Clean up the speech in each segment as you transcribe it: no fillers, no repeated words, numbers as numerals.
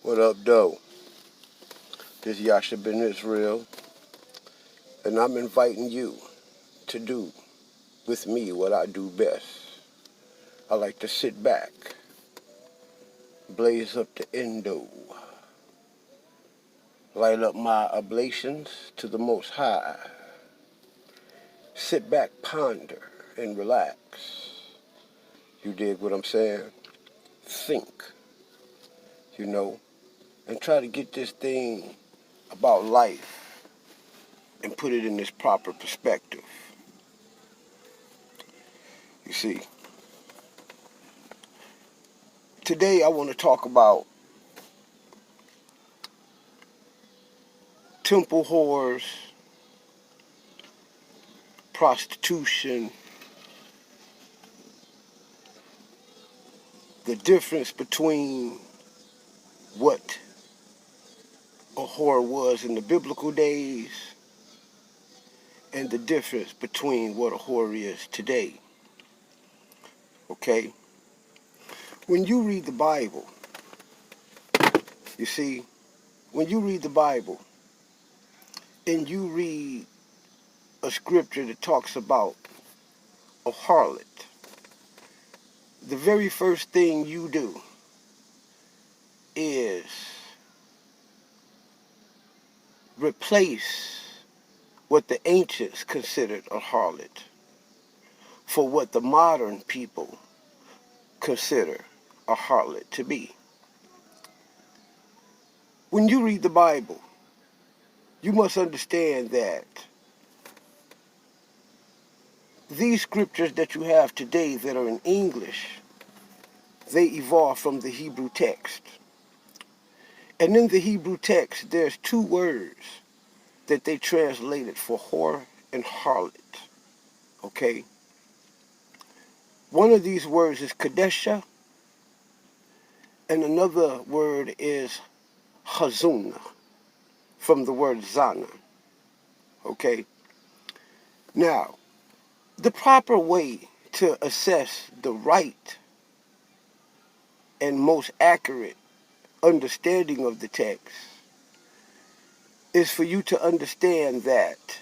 What up, though? This is Yasha been Yishrael, and I'm inviting you to do with me what I do best. I like to sit back, blaze up the endo, light up my oblations to the Most High, sit back, ponder, and relax. You dig what I'm saying? Think, and try to get this thing about life and put it in this proper perspective. You see, today I want to talk about temple whores, prostitution, the difference between what a whore was in the biblical days and the difference between what a whore is today. Okay? When you read the Bible, you see, when you read the Bible and you read a scripture that talks about a harlot, the very first thing you do is replace what the ancients considered a harlot for what the modern people consider a harlot to be. When you read the Bible, you must understand that these scriptures that you have today that are in English, they evolved from the Hebrew text. And in the Hebrew text, there's two words that they translated for whore and harlot. Okay? One of these words is kedeshah, and another word is HuZunah, from the word zana. Okay? Now, the proper way to assess the right and most accurate understanding of the text is for you to understand that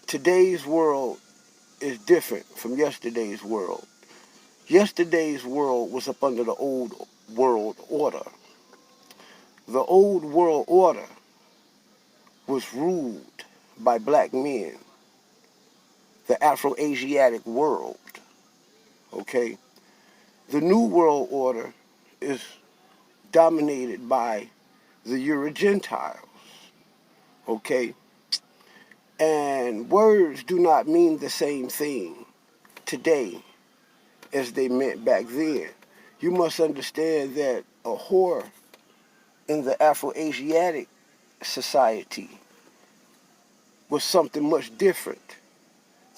today's world is different from yesterday's world. Yesterday's world was up under the old world order. The old world order was ruled by black men, the Afro-Asiatic world. Okay? The new world order is dominated by the Euro-Gentiles. Okay? And words do not mean the same thing today as they meant back then. You must understand that a whore in the Afro-Asiatic society was something much different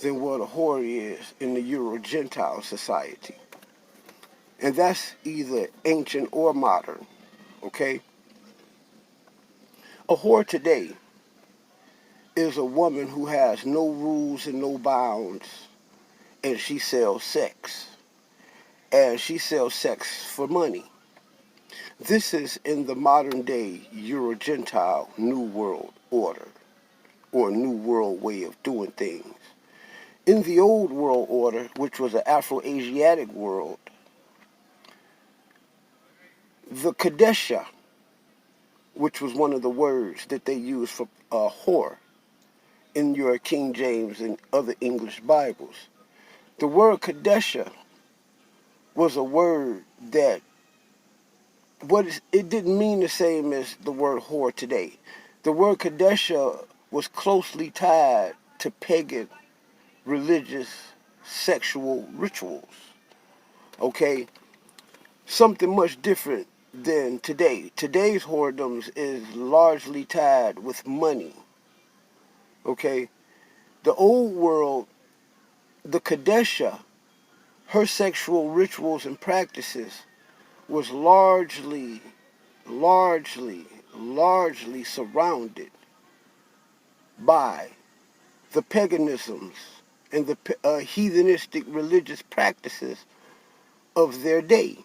than what a whore is in the Euro-Gentile society. And that's either ancient or modern, okay? A whore today is a woman who has no rules and no bounds, and she sells sex. And she sells sex for money. This is in the modern day Euro-Gentile New World Order, or New World way of doing things. In the old world order, which was an Afro-Asiatic world, the kedeshah, which was one of the words that they used for whore in your King James and other English Bibles, the word kedeshah was a word that it didn't mean the same as the word whore today. The word kedeshah was closely tied to pagan religious sexual rituals. Okay? Something much different than today. Today's whoredoms is largely tied with money. Okay? The old world, the kedeshah, her sexual rituals and practices was largely surrounded by the paganisms and the heathenistic religious practices of their day.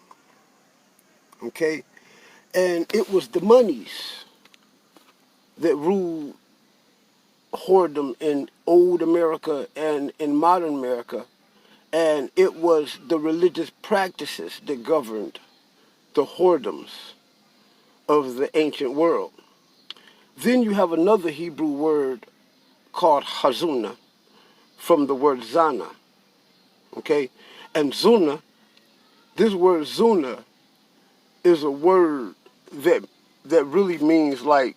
Okay? And it was the monies that ruled whoredom in old America and in modern America. And it was the religious practices that governed the whoredoms of the ancient world. Then you have another Hebrew word called HuZunah, from the word zana, okay? And zuna, this word zuna is a word that really means, like,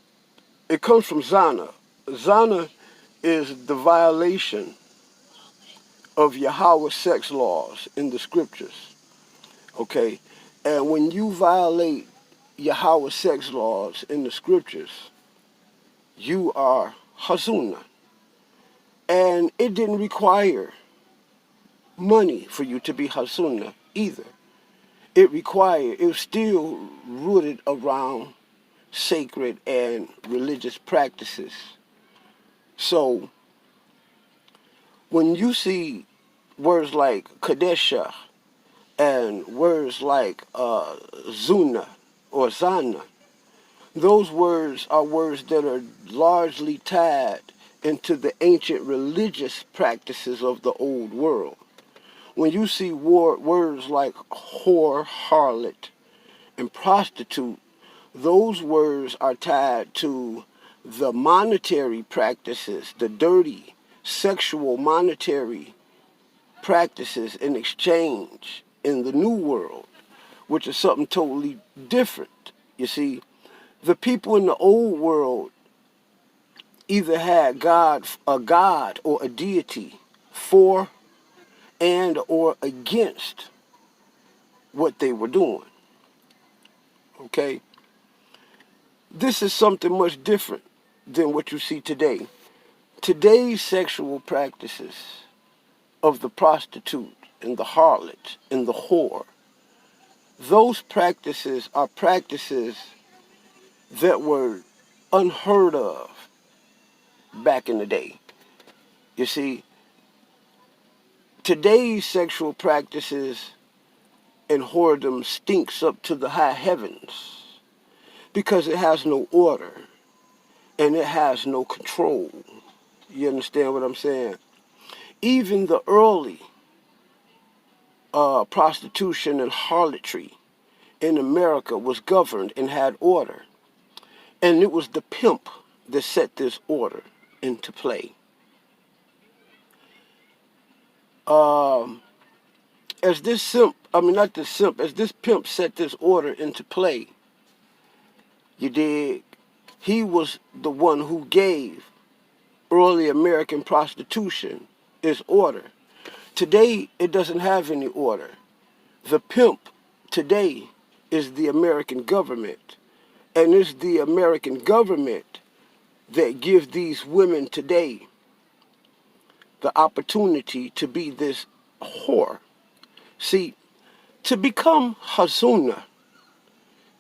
it comes from zana. Zana is the violation of Yahweh's sex laws in the scriptures, okay? And when you violate Yahweh's sex laws in the scriptures, you are HuZunah. And it didn't require money for you to be HuZunah either. It was still rooted around sacred and religious practices. So when you see words like kedeshah and words like zuna or zana, those words are words that are largely tied into the ancient religious practices of the old world. When you see words like whore, harlot, and prostitute, those words are tied to the monetary practices, the dirty, sexual monetary practices in exchange in the New World, which is something totally different. You see, the people in the old world either had a god or a deity for and or against what they were doing. Okay? This is something much different than what you see today. Today's sexual practices of the prostitute and the harlot and the whore, those practices are practices that were unheard of back in the day. You see, today's sexual practices and whoredom stinks up to the high heavens because it has no order and it has no control. You understand what I'm saying? Even the early prostitution and harlotry in America was governed and had order. And it was the pimp that set this order into play. As this pimp set this order into play, you dig, he was the one who gave early American prostitution its order. Today, it doesn't have any order. The pimp today is the American government. And it's the American government that gives these women today the opportunity to be this whore. See, to become HuZunah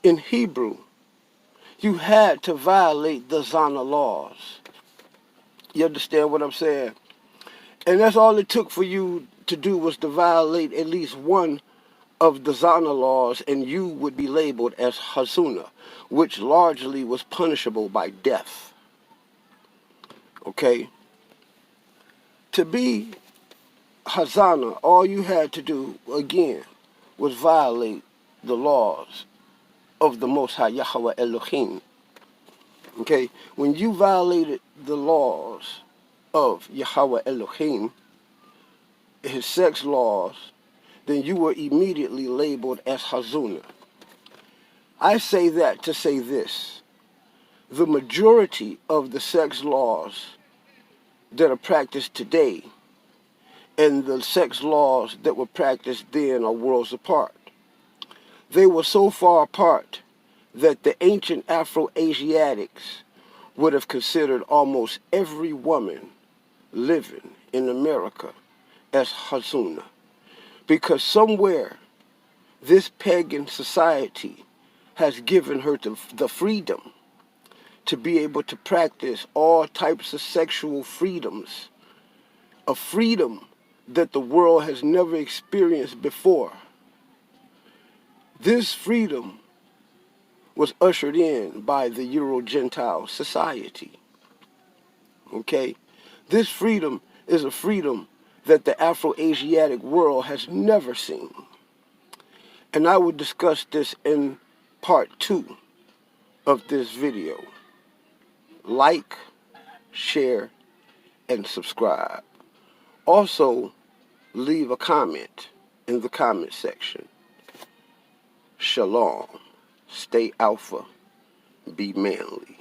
in Hebrew, you had to violate the Zana laws. You understand what I'm saying? And that's all it took for you to do, was to violate at least one of the Zana laws, and you would be labeled as HuZunah, which largely was punishable by death. Okay? To be HuZunah, all you had to do, again, was violate the laws of the Most High Yahweh Elohim. Okay? When you violated the laws of Yahweh Elohim, his sex laws, then you were immediately labeled as HuZunah. I say that to say this. The majority of the sex laws that are practiced today and the sex laws that were practiced then are worlds apart. They were so far apart that the ancient Afro-Asiatics would have considered almost every woman living in America as HuZunah. Because somewhere this pagan society has given her the freedom to be able to practice all types of sexual freedoms, a freedom that the world has never experienced before. This freedom was ushered in by the Euro-Gentile society. Okay? This freedom is a freedom that the Afro-Asiatic world has never seen. And I will discuss this in part 2 of this video. Like, share, and subscribe. Also, leave a comment in the comment section. Shalom. Stay alpha. Be manly.